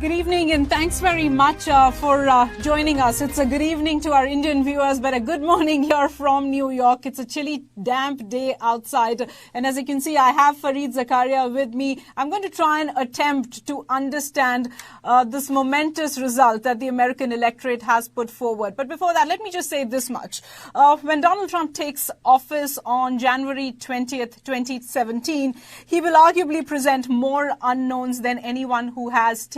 Good evening and thanks very much for joining us. It's a good evening to our Indian viewers, but a good morning here from New York. It's a chilly, damp day outside. And as you can see, I have Fareed Zakaria with me. I'm going to try and attempt to understand this momentous result that the American electorate has put forward. But before that, let me just say this much. When Donald Trump takes office on January 20th, 2017, he will arguably present more unknowns than anyone who has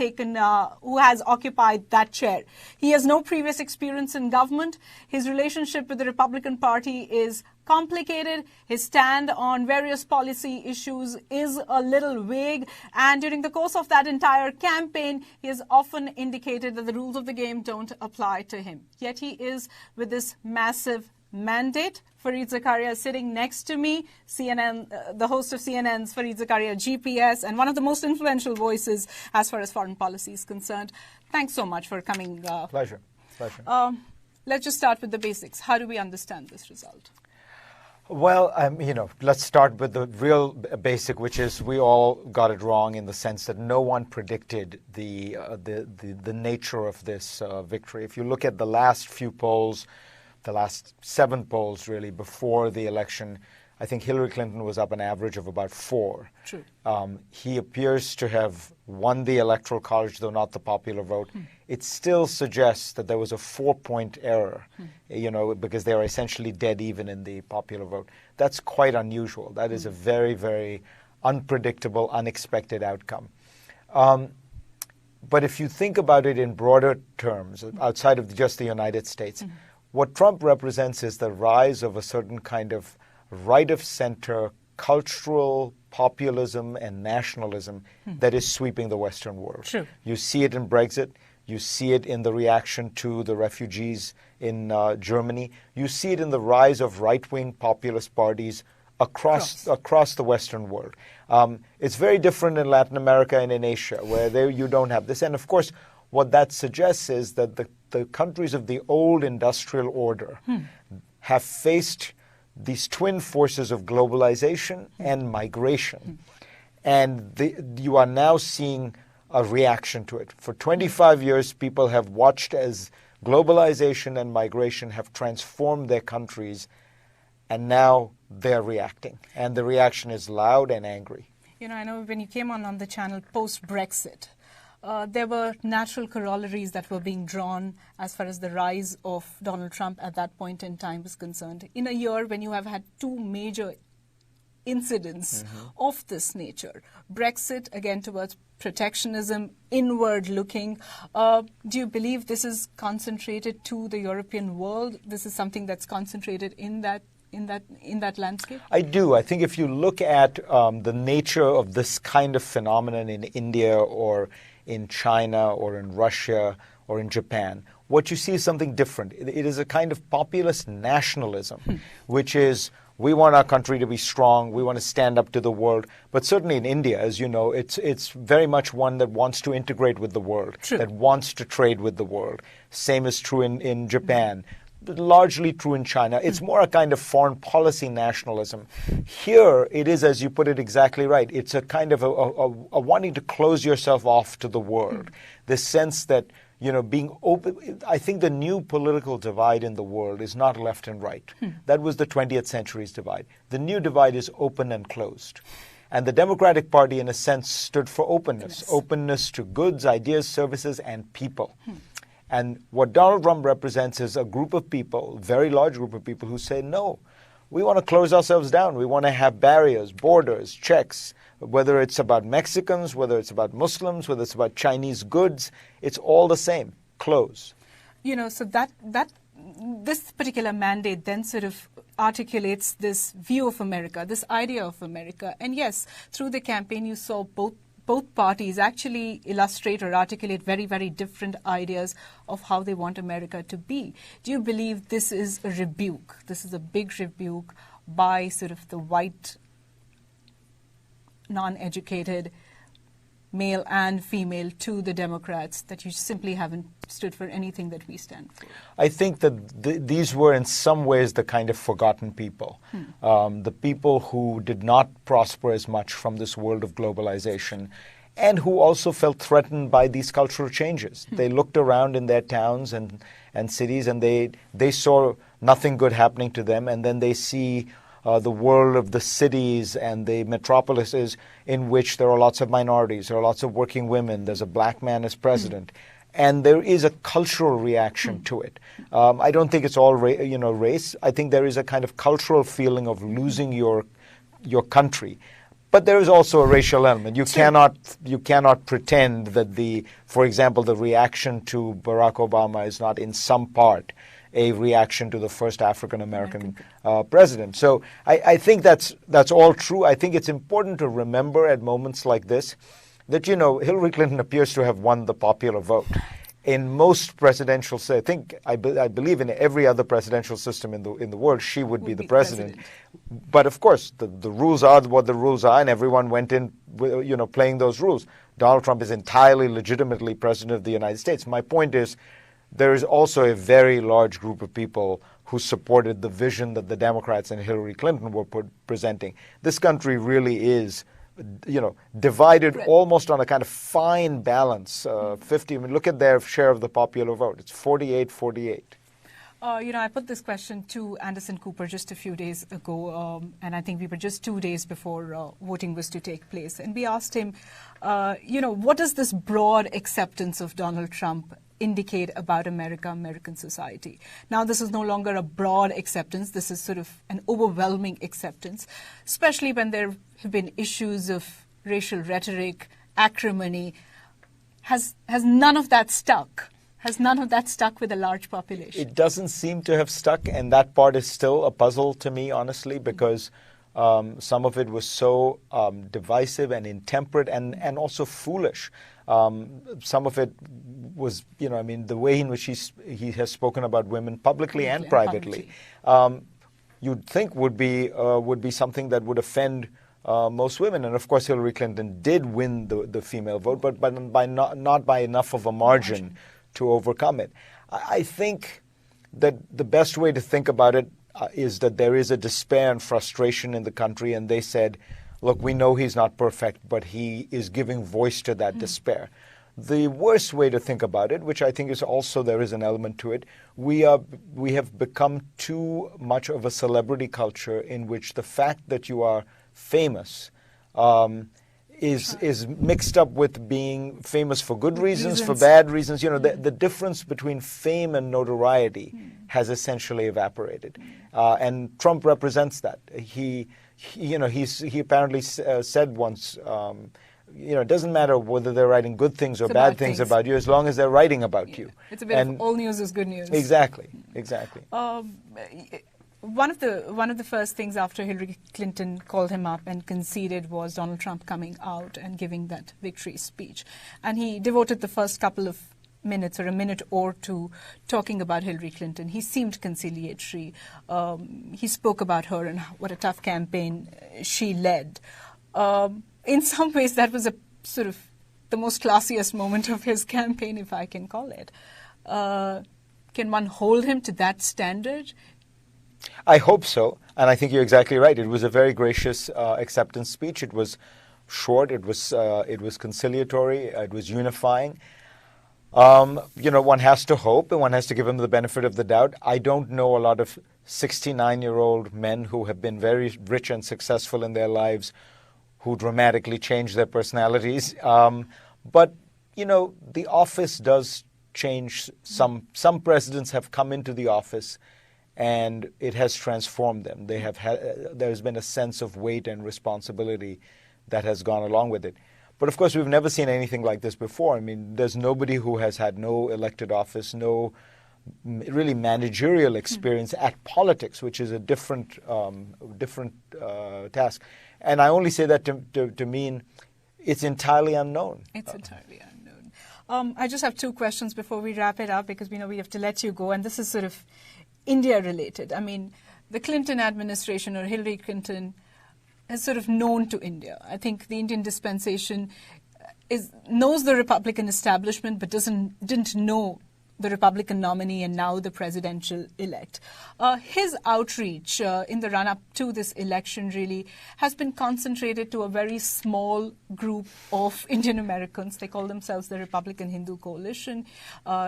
occupied that chair. He has no previous experience in government. His relationship with the Republican Party is complicated. His stand on various policy issues is a little vague. And during the course of that entire campaign, he has often indicated that the rules of the game don't apply to him. Yet he is with this massive mandate. Fareed Zakaria is sitting next to me, the host of CNN's Fareed Zakaria GPS, and one of the most influential voices as far as foreign policy is concerned. Thanks so much for coming. Pleasure. Let's just start with the basics. How do we understand this result? Well, let's start with the real basic, which is we all got it wrong in the sense that no one predicted the nature of this victory. If you look at the last few polls, the last 7 polls really before the election, I think Hillary Clinton was up an average of about 4. True. He appears to have won the Electoral College, though not the popular vote. It still suggests that there was a 4-point error, because they are essentially dead even in the popular vote. That's quite unusual. That is a very, very unpredictable, unexpected outcome. But if you think about it in broader terms, outside of just the United States, what Trump represents is the rise of a certain kind of right-of-center cultural populism and nationalism that is sweeping the Western world. True. You see it in Brexit. You see it in the reaction to the refugees in Germany. You see it in the rise of right-wing populist parties across the Western world. It's very different in Latin America and in Asia, where there you don't have this. And of course, what that suggests is that the countries of the old industrial order have faced these twin forces of globalization and migration. And you are now seeing a reaction to it. For 25 years, people have watched as globalization and migration have transformed their countries, and now they're reacting. And the reaction is loud and angry. I know when you came on the channel post-Brexit, there were natural corollaries that were being drawn as far as the rise of Donald Trump at that point in time was concerned. In a year when you have had 2 major incidents of this nature, Brexit, again, towards protectionism, inward looking, do you believe this is concentrated to the European world? This is something that's concentrated in that landscape? I do. I think if you look at the nature of this kind of phenomenon in India or in China or in Russia or in Japan, what you see is something different. It is a kind of populist nationalism, which is we want our country to be strong, we want to stand up to the world. But certainly in India, as you know, it's very much one that wants to integrate with the world, that wants to trade with the world. Same is true in Japan. Largely true in China. It's more a kind of foreign policy nationalism. Here, it is, as you put it exactly right, it's a kind of a wanting to close yourself off to the world. This sense that, being open. I think the new political divide in the world is not left and right. That was the 20th century's divide. The new divide is open and closed. And the Democratic Party, in a sense, stood for openness. Openness to goods, ideas, services, and people. And what Donald Trump represents is a group of people, a very large group of people who say, no, we want to close ourselves down. We want to have barriers, borders, checks, whether it's about Mexicans, whether it's about Muslims, whether it's about Chinese goods, it's all the same. Close. So this particular mandate then sort of articulates this view of America, this idea of America. And yes, through the campaign, you saw both parties actually illustrate or articulate very, very different ideas of how they want America to be. Do you believe this is a rebuke? This is a big rebuke by sort of the white, non-educated male and female to the Democrats, that you simply haven't stood for anything that we stand for? I think that these were in some ways the kind of forgotten people, the people who did not prosper as much from this world of globalization and who also felt threatened by these cultural changes. They looked around in their towns and cities, and they saw nothing good happening to them, and then they see the world of the cities and the metropolises in which there are lots of minorities, there are lots of working women, there's a black man as president. And there is a cultural reaction to it. I don't think it's all race. I think there is a kind of cultural feeling of losing your country. But there is also a racial element. You cannot pretend that for example, the reaction to Barack Obama is not in some part a reaction to the first African American president. So I think that's all true. I think it's important to remember at moments like this that, Hillary Clinton appears to have won the popular vote. In most presidential, I believe in every other presidential system in the world, she would be the president. But of course, the rules are what the rules are, and everyone went in, playing those rules. Donald Trump is entirely legitimately president of the United States. My point is, there is also a very large group of people who supported the vision that the Democrats and Hillary Clinton were presenting. This country really is divided almost on a kind of fine balance, 50. I mean, look at their share of the popular vote. It's 48-48. I put this question to Anderson Cooper just a few days ago, and I think we were just 2 days before voting was to take place. And we asked him, what does this broad acceptance of Donald Trump indicate about American society? Now, this is no longer a broad acceptance. This is sort of an overwhelming acceptance, especially when there have been issues of racial rhetoric, acrimony. Has none of that stuck? Has none of that stuck with a large population? It doesn't seem to have stuck, and that part is still a puzzle to me, honestly, because some of it was so divisive and intemperate and also foolish. Some of it was, the way in which he has spoken about women publicly and privately, you'd think would be something that would offend most women. And of course, Hillary Clinton did win the female vote, but not by enough of a margin to overcome it. I think that the best way to think about it is that there is a despair and frustration in the country, and they said, look, we know he's not perfect, but he is giving voice to that despair. The worst way to think about it, which I think is also there is an element to it, we have become too much of a celebrity culture in which the fact that you are famous is mixed up with being famous for good reasons, for bad reasons. The difference between fame and notoriety has essentially evaporated, and Trump represents that. He apparently said once, it doesn't matter whether they're writing good things or bad things about you, as long as they're writing about you. It's a bit of all news is good news. Exactly. One of the first things after Hillary Clinton called him up and conceded was Donald Trump coming out and giving that victory speech. And he devoted the first couple of minutes or a minute or two talking about Hillary Clinton. He seemed conciliatory. He spoke about her and what a tough campaign she led. In some ways, that was a sort of the most classiest moment of his campaign, if I can call it. Can one hold him to that standard? I hope so, and I think you're exactly right. It was a very gracious acceptance speech. It was short. It was conciliatory. It was unifying. One has to hope, and one has to give him the benefit of the doubt. I don't know a lot of 69-year-old men who have been very rich and successful in their lives who dramatically change their personalities. But the office does change. Some presidents have come into the office and it has transformed them. There's been a sense of weight and responsibility that has gone along with it. But of course, we've never seen anything like this before. I mean, there's nobody who has had no elected office, no really managerial experience at politics, which is a different task. And I only say that to mean it's entirely unknown. It's entirely unknown. I just have two questions before we wrap it up, because we know we have to let you go. And this is sort of India related. I mean, the Clinton administration or Hillary Clinton is sort of known to India. I think the Indian dispensation knows the Republican establishment, but didn't know the Republican nominee and now the presidential-elect. His outreach in the run-up to this election really has been concentrated to a very small group of Indian Americans. They call themselves the Republican Hindu Coalition.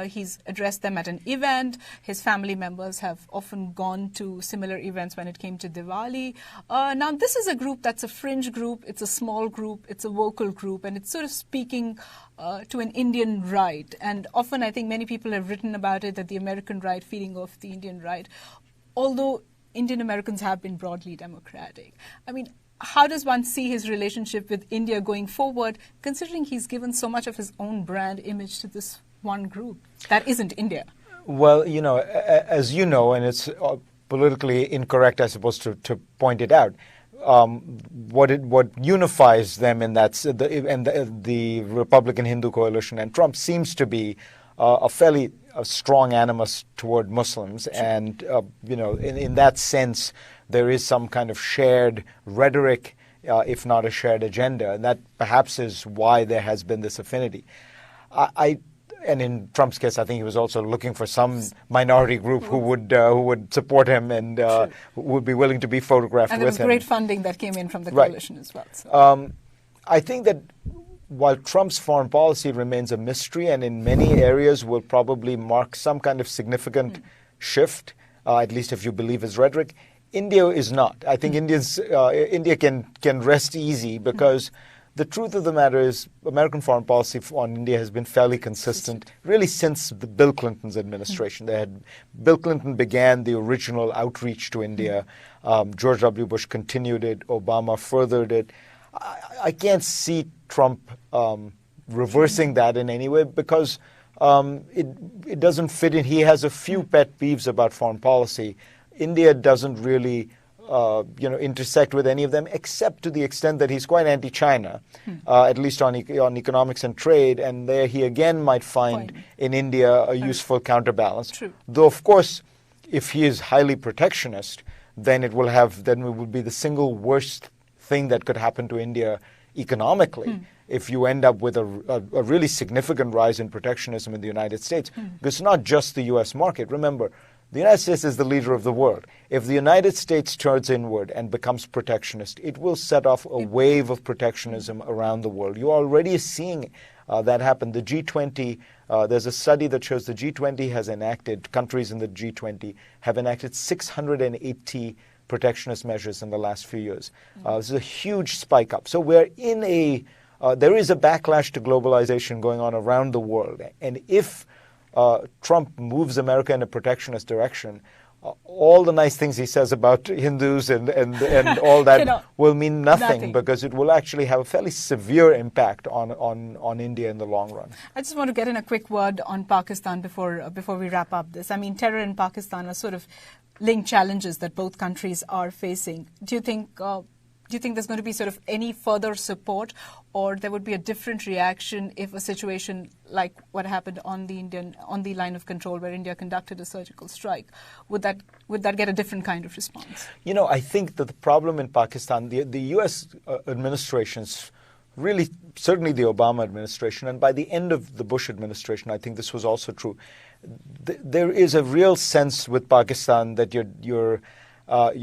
He's addressed them at an event. His family members have often gone to similar events when it came to Diwali. Now, this is a group that's a fringe group. It's a small group. It's a vocal group. And it's sort of speaking to an Indian right. And often I think many people have written about it, that the American right feeding off the Indian right, although Indian Americans have been broadly democratic. I mean, how does one see his relationship with India going forward, considering he's given so much of his own brand image to this one group that isn't India? Well, as you know, and it's politically incorrect, I suppose, to point it out, what unifies them in that the Republican Hindu Coalition and Trump seems to be a fairly strong animus toward Muslims, and in that sense, there is some kind of shared rhetoric, if not a shared agenda, and that perhaps is why there has been this affinity. And in Trump's case, I think he was also looking for some minority group who would support him and who would be willing to be photographed with him. And there was great funding that came in from the coalition as well. So. I think that while Trump's foreign policy remains a mystery and in many areas will probably mark some kind of significant shift, at least if you believe his rhetoric, India is not. I think India can rest easy because the truth of the matter is American foreign policy on India has been fairly consistent really since the Bill Clinton's administration. Bill Clinton began the original outreach to India. George W. Bush continued it. Obama furthered it. I can't see Trump reversing that in any way because it doesn't fit in. He has a few pet peeves about foreign policy. India doesn't really intersect with any of them, except to the extent that he's quite anti-China, at least on economics and trade, and there he again might find in India a useful counterbalance. True. Though, of course, if he is highly protectionist, then it would be the single worst thing that could happen to India economically if you end up with a really significant rise in protectionism in the United States. Because it's not just the U.S. market. Remember, the United States is the leader of the world. If the United States turns inward and becomes protectionist, it will set off a wave of protectionism around the world. You're already seeing that happen. The G20, there's a study that shows the G20 has enacted, countries in the G20 have enacted 680 protectionist measures in the last few years. This is a huge spike up. So we're in there is a backlash to globalization going on around the world. And if Trump moves America in a protectionist direction, all the nice things he says about Hindus and all that will mean nothing because it will actually have a fairly severe impact on India in the long run. I just want to get in a quick word on Pakistan before we wrap up this. I mean, terror in Pakistan are sort of linked challenges that both countries are facing. Do you think there's going to be sort of any further support, or there would be a different reaction if a situation like what happened on the line of control where India conducted a surgical strike, would that get a different kind of response? I think that the problem in Pakistan, the U.S. administrations, really certainly the Obama administration, and by the end of the Bush administration, I think this was also true. There is a real sense with Pakistan that you're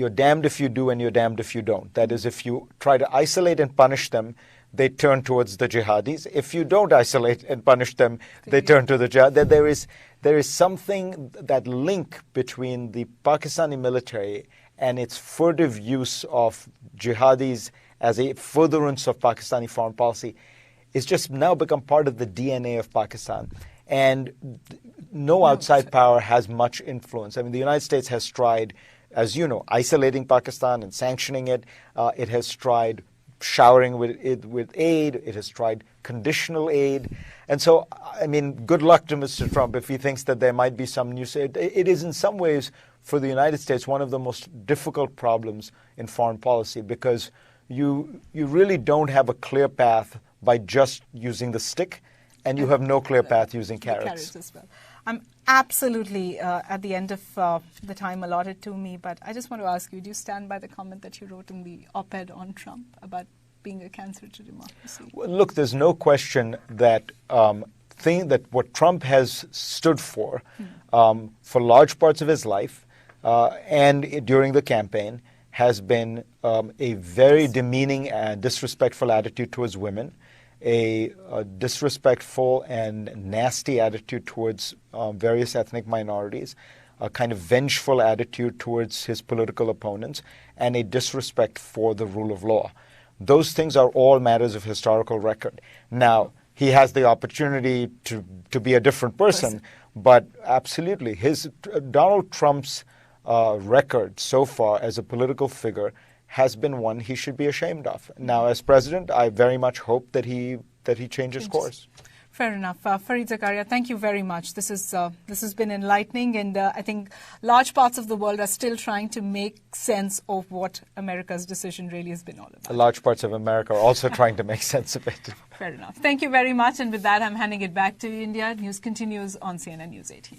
damned if you do and you're damned if you don't. That is, if you try to isolate and punish them, they turn towards the jihadis. If you don't isolate and punish them, they turn to the jihad. There is something, that link between the Pakistani military and its furtive use of jihadis as a furtherance of Pakistani foreign policy is just now become part of the DNA of Pakistan. And no outside power has much influence. I mean, the United States has tried, as you know, isolating Pakistan and sanctioning it. It has tried showering with aid. It has tried conditional aid. And so, I mean, good luck to Mr. Trump if he thinks that there might be some new... It is in some ways, for the United States, one of the most difficult problems in foreign policy because you really don't have a clear path by just using the stick, and you have no clear path using carrots. Carrots as well. I'm absolutely at the end of the time allotted to me, but I just want to ask you, do you stand by the comment that you wrote in the op-ed on Trump about being a cancer to democracy? Well, look, there's no question that thing that what Trump has stood for large parts of his life and during the campaign has been a very demeaning and disrespectful attitude towards women, a disrespectful and nasty attitude towards various ethnic minorities, a kind of vengeful attitude towards his political opponents, and a disrespect for the rule of law. Those things are all matters of historical record. Now, he has the opportunity to be a different person, but absolutely, Donald Trump's record so far as a political figure has been one he should be ashamed of. Now, as president, I very much hope that he changes course. Fair enough. Fareed Zakaria, thank you very much. This has been enlightening, and I think large parts of the world are still trying to make sense of what America's decision really has been all about. Large parts of America are also trying to make sense of it. Fair enough. Thank you very much. And with that, I'm handing it back to India. News continues on CNN News 18.